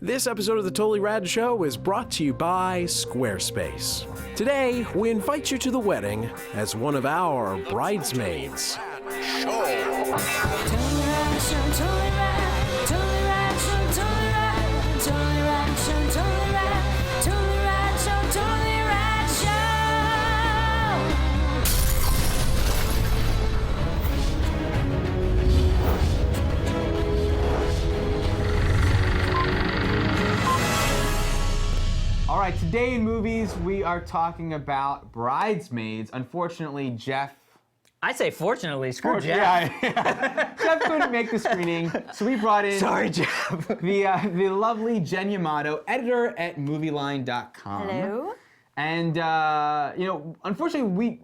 This episode of The Totally Rad Show is brought to you by Squarespace. Today, we invite you to the wedding as one of our bridesmaids. All right, today in movies, we are talking about Bridesmaids. Unfortunately, Jeff... I say fortunately, screw Jeff. Yeah. Jeff couldn't make the screening, so we brought in... Sorry, Jeff. the lovely Jen Yamato, editor at movieline.com. Hello. And, unfortunately,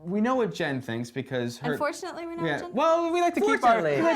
we know what Jen thinks because her... Unfortunately, we know what Jen thinks. Well, we like to keep our We like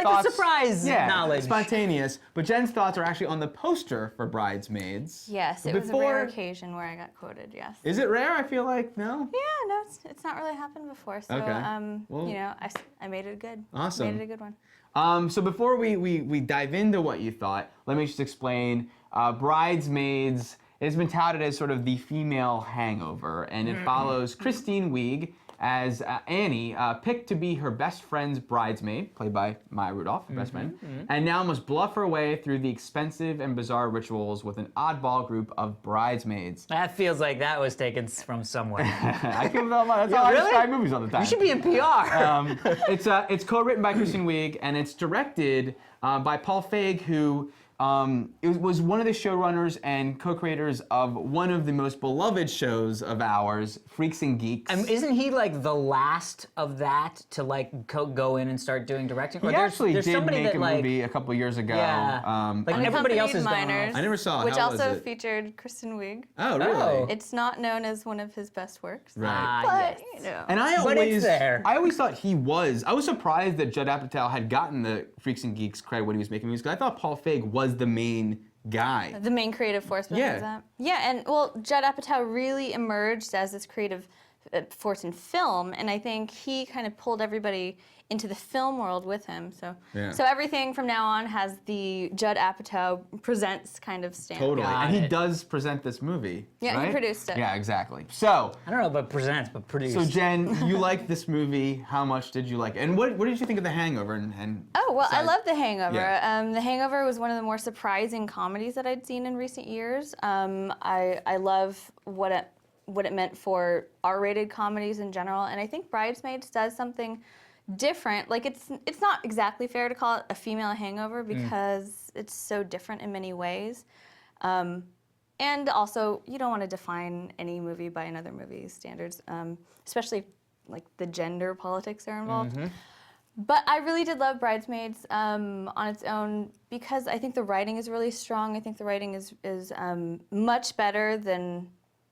thoughts... the surprise knowledge. Spontaneous. But Jen's thoughts are actually on the poster for Bridesmaids. Yes, it was a rare occasion where I got quoted, yes. Is it rare? I feel like, no? Yeah, no, it's not really happened before. So, Okay. Well, I made it good. Awesome. Made it a good one. So before we dive into what you thought, let me just explain. Bridesmaids has been touted as sort of the female Hangover, and it follows Christine Wiig as Annie, picked to be her best friend's bridesmaid, played by Maya Rudolph, her best friend, and now must bluff her way through the expensive and bizarre rituals with an oddball group of bridesmaids. That feels like that was taken from somewhere. I give them that's how I describe movies all the time. You should be in PR. It's co-written by Kristen Wiig, and it's directed by Paul Feig, who was one of the showrunners and co-creators of one of the most beloved shows of ours, Freaks and Geeks. Isn't he like the last of that to like go in and start doing directing? He actually did make a movie a couple years ago. Yeah. Like everybody else is Minors, I never saw it. which How was also it? featured Kristen Wiig. Oh, really? Oh. It's not known as one of his best works. Right. But, Yes. And I But it's there. always thought he was. I was surprised that Judd Apatow had gotten the Freaks and Geeks credit when he was making movies, because I thought Paul Feig was the main guy. The main creative force behind that. Yeah, and well, Judd Apatow really emerged as this creative force in film, and I think he kind of pulled everybody into the film world with him. So, so everything from now on has the Judd Apatow presents kind of stamp. Totally, and he does present this movie. Yeah, right? he produced it. Yeah, exactly. So, I don't know about presents, but produced. so Jen, you liked this movie. How much did you like it? And what did you think of The Hangover? And Oh, well, I love The Hangover. Yeah. The Hangover was one of the more surprising comedies that I'd seen in recent years. I love what it meant for R-rated comedies in general, and I think Bridesmaids does something different. Like it's not exactly fair to call it a female Hangover because it's so different in many ways. And also, you don't want to define any movie by another movie's standards, especially like the gender politics are involved. But I really did love Bridesmaids on its own because I think the writing is really strong. I think the writing is much better than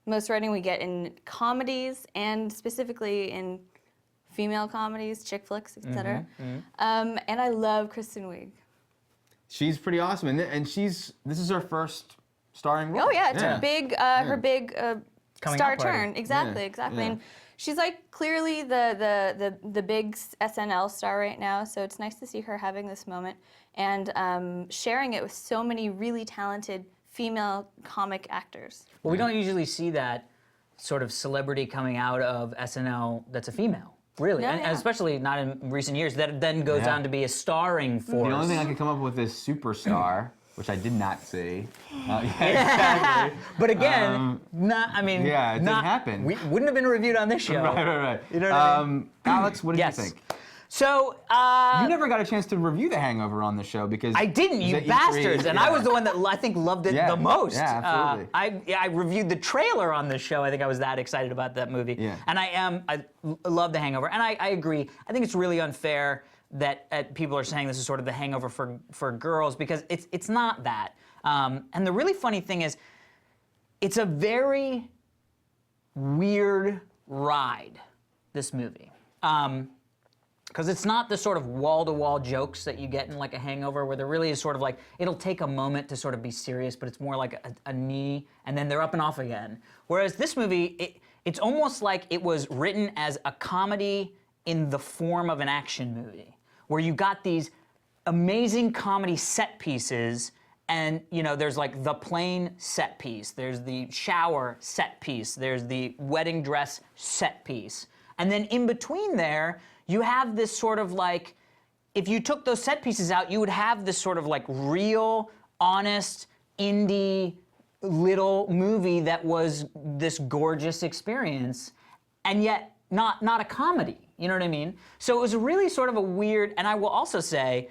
most writing we get in comedies, and specifically in female comedies, chick flicks, etc. And I love Kristen Wiig. she's pretty awesome, and this is her first starring role. Oh yeah, it's her big star turn. party. Exactly. And she's like clearly the big SNL star right now. So it's nice to see her having this moment and sharing it with so many really talented female comic actors. Well, we don't usually see that sort of celebrity coming out of SNL that's a female, really, No, and especially not in recent years. That then goes on to be a starring force. The only thing I could come up with is Superstar, which I did not see. Exactly. But again, it didn't happen. We wouldn't have been reviewed on this show. Right. You know what I mean? Alex, what did Yes. you think? So, You never got a chance to review The Hangover on the show because I didn't, you bastards, and I was the one that I think loved it the most. Yeah, absolutely. I reviewed the trailer on this show. I think I was that excited about that movie. Yeah. And I love The Hangover, and I agree. I think it's really unfair that people are saying this is sort of The Hangover for girls, because it's not that. And the really funny thing is, it's a very weird ride, this movie. Because it's not the sort of wall-to-wall jokes that you get in like a Hangover, where there really is sort of like, it'll take a moment to sort of be serious, but it's more like a knee, and then they're up and off again. Whereas this movie, it's almost like it was written as a comedy in the form of an action movie, where you got these amazing comedy set pieces, and there's like the plane set piece, there's the shower set piece, there's the wedding dress set piece, and then in between there, you have this sort of like, if you took those set pieces out, you would have this sort of like real, honest, indie little movie that was this gorgeous experience, and yet not a comedy. You know what I mean? So it was really sort of a weird, and I will also say,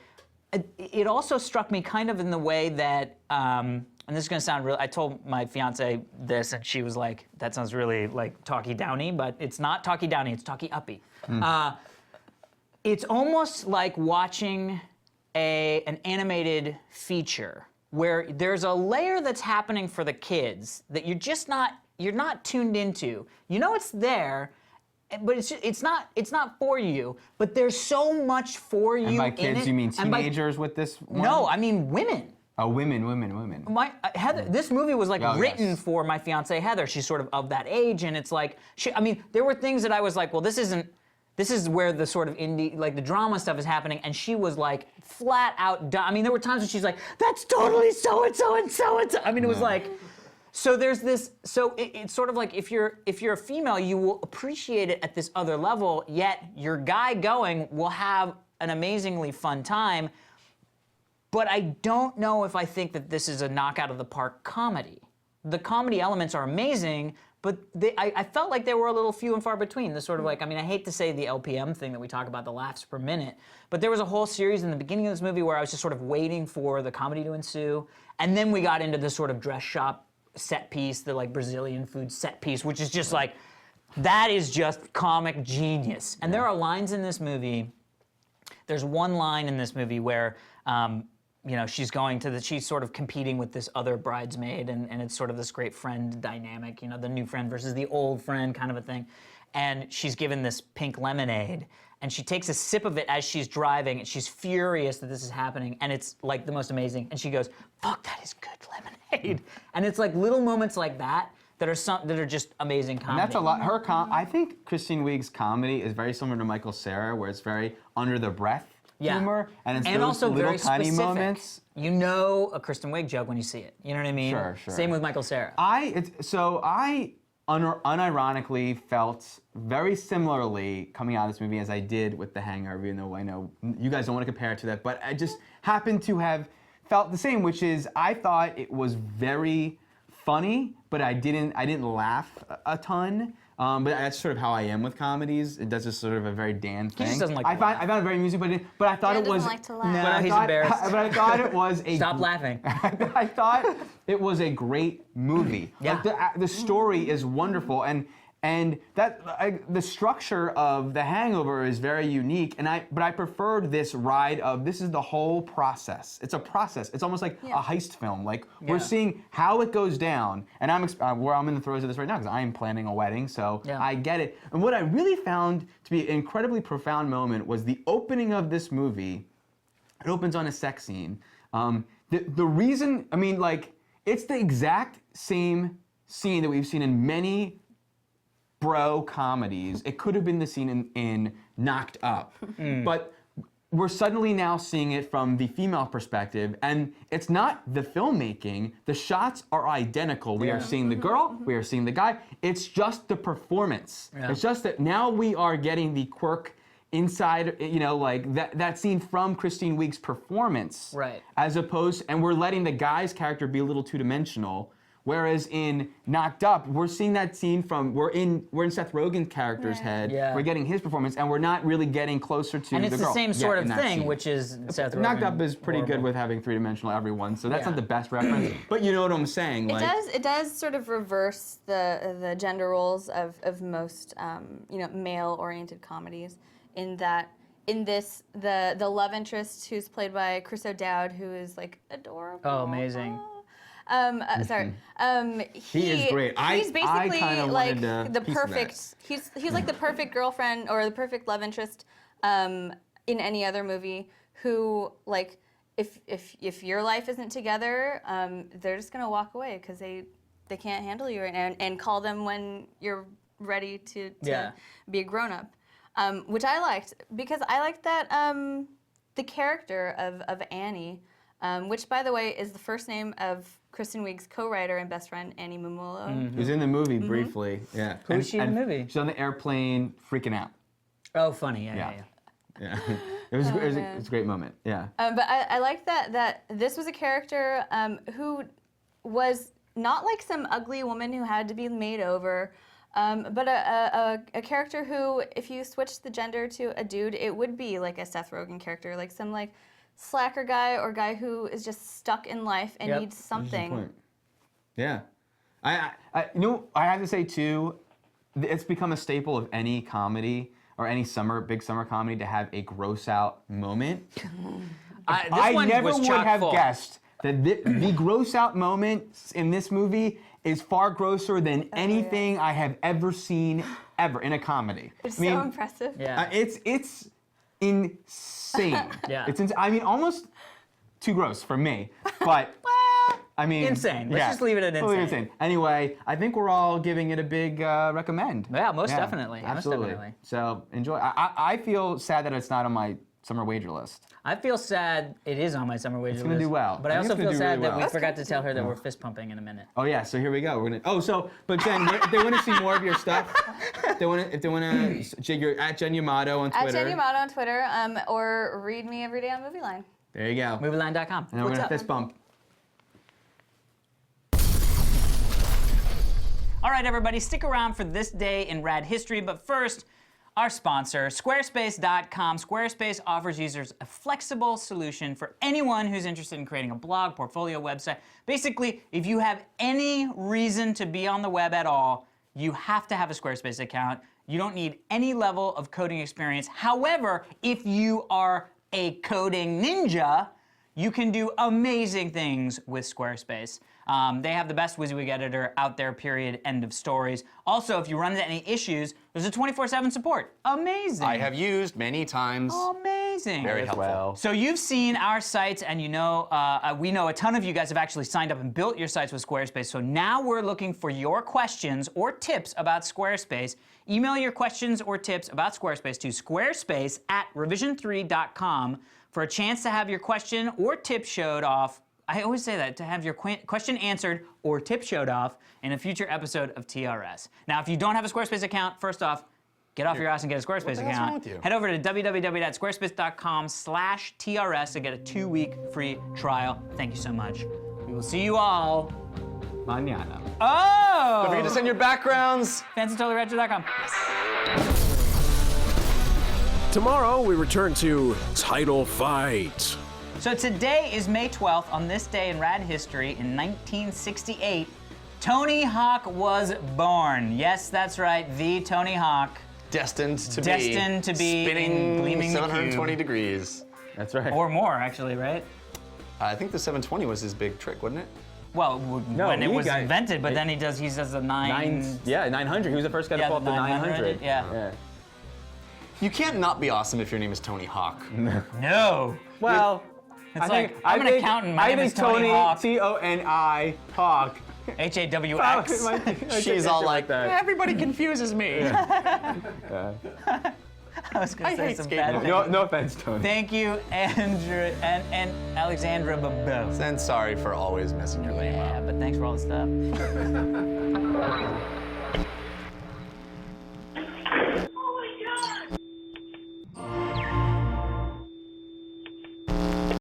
it also struck me kind of in the way that, and this is gonna sound real, I told my fiance this, and she was like, that sounds really like talky downy, but it's not talky downy, it's talky uppy. It's almost like watching an animated feature where there's a layer that's happening for the kids that you're not tuned into. You know it's there, but it's not for you. But there's so much for you. And by in kids, it. you mean And teenagers with this one? No, I mean women. Oh, women. Heather, this movie was like Oh, written yes. for my fiance Heather. She's sort of that age, and it's like, there were things that I was like, well, this is where the sort of indie, like the drama stuff is happening, and she was like flat out done. I mean, there were times when she's like, that's totally so-and-so and so-and-so. I mean, it was like, so there's this, so it's sort of like if you're a female, you will appreciate it at this other level, yet your guy going will have an amazingly fun time. But I don't know if I think that this is a knockout of the park comedy. The comedy elements are amazing, but I felt like they were a little few and far between. The sort of like, I mean, I hate to say the LPM thing that we talk about, the laughs per minute, but there was a whole series in the beginning of this movie where I was just sort of waiting for the comedy to ensue, and then we got into this sort of dress shop set piece, the like Brazilian food set piece, which is just like, that is just comic genius. And there are lines in this movie. There's one line in this movie where, she's sort of competing with this other bridesmaid, and it's sort of this great friend dynamic, the new friend versus the old friend kind of a thing. And she's given this pink lemonade, and she takes a sip of it as she's driving, and she's furious that this is happening, and it's like the most amazing. And she goes, "Fuck, that is good lemonade." And it's like little moments like that that are just amazing comedy. And that's a lot. I think Kristen Wiig's comedy is very similar to Michael Cera, where it's very under the breath humor, and it's those also little very tiny specific. Moments. You know a Kristen Wiig joke when you see it. You know what I mean? Sure. Same with Michael Cera. I unironically felt very similarly coming out of this movie as I did with The Hangover, even though I know you guys don't want to compare it to that, but I just happened to have felt the same, which is I thought it was very funny, but I didn't laugh a ton. But that's sort of how I am with comedies. It does just sort of a very Dan thing. He just doesn't like to I found it very amusing, but I thought Dan it was. doesn't like to laugh. No, he's embarrassed. But I thought it was a. Stop laughing. I thought it was a great movie. Yeah. Like the story is wonderful, and the structure of The Hangover is very unique. But I preferred this ride of this is the whole process. It's a process. It's almost like a heist film. Like we're seeing how it goes down, and I'm in the throes of this right now because I am planning a wedding, so I get it. And what I really found to be an incredibly profound moment was the opening of this movie. It opens on a sex scene. The reason, I mean, like, it's the exact same scene that we've seen in many bro comedies. It could have been the scene in Knocked Up. But we're suddenly now seeing it from the female perspective, and it's not the filmmaking. The shots are identical. We are seeing the girl, we are seeing the guy. It's just the performance. It's just that now we are getting the quirk inside, like that scene from Kristen Wiig's performance. Right. As opposed, and we're letting the guy's character be a little two-dimensional. Whereas in Knocked Up, we're seeing that scene from, we're in Seth Rogen's character's head. Yeah. We're getting his performance, and we're not really getting closer to the girl. And it's the same sort of in that thing, scene. which is Seth Rogen. Knocked Up is pretty horrible. good with having three-dimensional everyone, so that's not the best reference. But you know what I'm saying? It does sort of reverse the gender roles of most male-oriented comedies, in that in this the love interest who's played by Chris O'Dowd, who is like adorable. Oh, amazing. He is great. He's basically kinda like wanted the a piece of perfect. He's like the perfect girlfriend or the perfect love interest in any other movie. Who, like, if your life isn't together, they're just gonna walk away because they can't handle you right now, and call them when you're ready to be a grown up. which I liked because I liked that the character of Annie, which by the way is the first name of Kristen Wiig's co-writer and best friend Annie Mumolo. Who's in the movie briefly. Yeah. Who is she in the movie? She's on the airplane freaking out. Oh, funny. Yeah. Yeah. It was a great moment. Yeah. But I like that this was a character who was not like some ugly woman who had to be made over, but a character who, if you switched the gender to a dude, it would be like a Seth Rogen character, like some like slacker guy or guy who is just stuck in life and needs something. Yeah. I have to say too, it's become a staple of any comedy or any big summer comedy to have a gross out moment. I never would have guessed that the gross out moment in this movie is far grosser than anything I have ever seen in a comedy. It's so impressive. Yeah. It's insane. Yeah. Almost too gross for me, but insane. Let's just leave it at insane. Anyway, I think we're all giving it a big recommend. Yeah, most definitely. Absolutely. Most definitely. So enjoy. I feel sad that it's not on my summer wager list. I feel sad it is on my summer wager list. It's gonna do well. But I also feel sad that we we forgot to tell her that we're fist pumping in a minute. Oh yeah, so here we go. But Jen, if they want to see more of your stuff, if they want to, you're at Jen Yamato on Twitter. At Jen Yamato on Twitter, or read me every day on Movie Line. There you go. Movieline.com. And then we're gonna fist bump. All right, everybody, stick around for this day in rad history. But first, our sponsor, Squarespace.com. Squarespace offers users a flexible solution for anyone who's interested in creating a blog, portfolio, website. Basically, if you have any reason to be on the web at all, you have to have a Squarespace account. You don't need any level of coding experience. However, if you are a coding ninja, you can do amazing things with Squarespace. They have the best WYSIWYG editor out there, period, end of stories. Also, if you run into any issues, there's a 24/7 support. Amazing. I have used many times. Amazing. Very helpful. Well. So you've seen our sites, and we know a ton of you guys have actually signed up and built your sites with Squarespace. So now we're looking for your questions or tips about Squarespace. Email your questions or tips about Squarespace to squarespace@revision3.com for a chance to have your question or tip showed off. I always say that, to have your question answered or tip showed off in a future episode of TRS. Now, if you don't have a Squarespace account, first off, get off your ass and get a Squarespace What the hell's wrong account. with you? Head over to www.squarespace.com/TRS to get a 2-week free trial. Thank you so much. We will see you all Mañana. Oh! Don't forget to send your backgrounds. FansOfTotally.com. Tomorrow, we return to Title Fight. So today is May 12th. On this day in rad history, in 1968, Tony Hawk was born. Yes, that's right, the Tony Hawk. Destined to Destined to be in spinning Gleaming the 720 Cube. degrees. That's right. Or more, actually, right? I think the 720 was his big trick, wasn't it? Well, when it he was got- invented, but then he does the 900. He was the first guy to pull up the 900. Yeah. You can't not be awesome if your name is Tony Hawk. No. Well, It's like, I'm an accountant, my name is Tony Hawk. Toni Hawk. H-A-W-X. She's all like, that. everybody confuses me. I was going to say hate some skateboarding. bad things. No offense, Tony. Thank you, Andrew and Alexandra Babel. And sorry for always messing your name up. Yeah, but thanks for all the stuff.